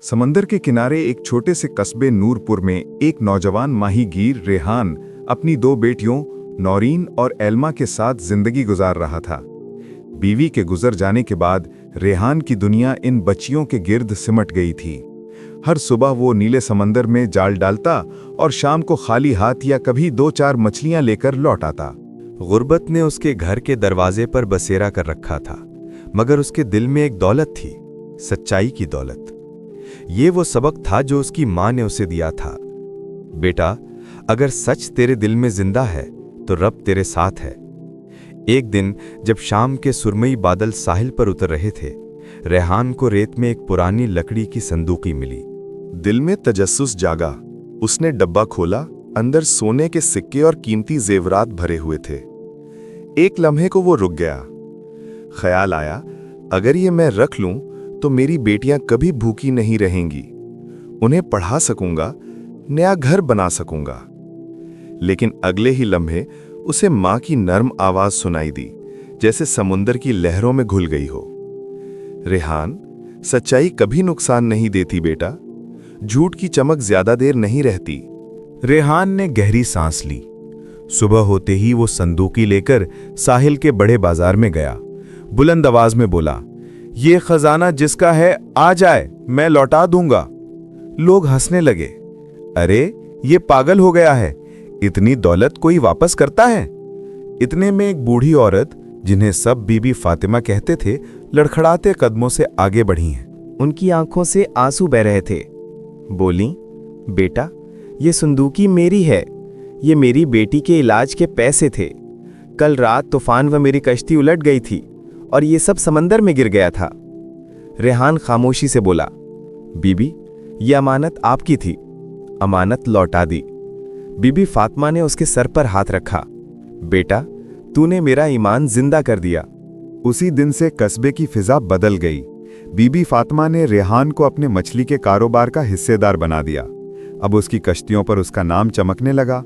समंदर के किनारे एक छोटे से कस्बे नूरपुर में एक नौजवान माहीगीर रेहान अपनी दो बेटियों नौरीन और एल्मा के साथ जिंदगी गुजार रहा था। बीवी के गुजर जाने के बाद रेहान की दुनिया इन बच्चियों के गिर्द सिमट गई थी। हर सुबह वो नीले समंदर में जाल डालता और शाम को खाली हाथ या कभी 2-4 मछलियां लेकर लौट आता। गुर्बत ने उसके घर के दरवाजे पर बसेरा कर रखा था, मगर उसके दिल में एक दौलत थी, सच्चाई की दौलत। ये वो सबक था जो उसकी माँ ने उसे दिया था। बेटा, अगर सच तेरे दिल में जिंदा है तो रब तेरे साथ है। एक दिन जब शाम के सुरमई बादल साहिल पर उतर रहे थे, रेहान को रेत में एक पुरानी लकड़ी की संदूकी मिली। दिल में तजस्सुस जागा। उसने डब्बा खोला। अंदर सोने के सिक्के और कीमती जेवरात भरे हुए थे। एक लम्हे को वो रुक गया। ख्याल आया, अगर ये मैं रख लूं तो मेरी बेटियां कभी भूखी नहीं रहेंगी। उन्हें पढ़ा सकूंगा, नया घर बना सकूंगा। लेकिन अगले ही लम्हे उसे मां की नर्म आवाज सुनाई दी, जैसे समुंदर की लहरों में घुल गई हो। रेहान, सच्चाई कभी नुकसान नहीं देती बेटा। झूठ की चमक ज्यादा देर नहीं रहती। रेहान ने गहरी सांस ली। सुबह होते ही वो संदूकी लेकर साहिल के बड़े बाजार में गया। बुलंद आवाज में बोला, ये खजाना जिसका है आ जाए, मैं लौटा दूंगा। लोग हंसने लगे। अरे, ये पागल हो गया है, इतनी दौलत कोई वापस करता है? इतने में एक बूढ़ी औरत, जिन्हें सब बीबी फातिमा कहते थे, लड़खड़ाते कदमों से आगे बढ़ी हैं। उनकी आंखों से आंसू बह रहे थे। बोली, बेटा, ये संदूकी मेरी है। ये मेरी बेटी के इलाज के पैसे थे। कल रात तूफान व मेरी कश्ती उलट गई थी और ये सब समंदर में गिर गया था। रेहान खामोशी से बोला, बीबी, ये अमानत आपकी थी, अमानत लौटा दी। बीबी फातिमा ने उसके सर पर हाथ रखा। बेटा, तूने मेरा ईमान जिंदा कर दिया। उसी दिन से कस्बे की फिजा बदल गई। बीबी फातिमा ने रेहान को अपने मछली के कारोबार का हिस्सेदार बना दिया। अब उसकी कश्तियों पर उसका नाम चमकने लगा।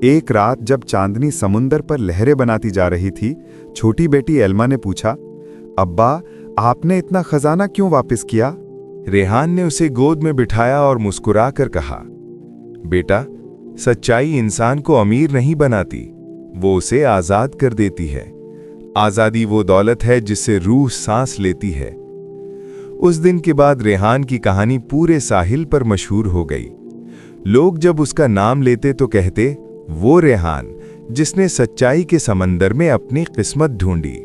एक रात जब चांदनी समुंदर पर लहरें बनाती जा रही थी, छोटी बेटी एल्मा ने पूछा, अब्बा, आपने इतना खजाना क्यों वापस किया? रेहान ने उसे गोद में बिठाया और मुस्कुरा कर कहा, बेटा, सच्चाई इंसान को अमीर नहीं बनाती, वो उसे आजाद कर देती है। आजादी वो दौलत है जिससे रूह सांस लेती है। उस दिन के बाद रेहान की कहानी पूरे साहिल पर मशहूर हो गई। लोग जब उसका नाम लेते तो कहते, वो रेहान जिसने सच्चाई के समंदर में अपनी किस्मत ढूंढी।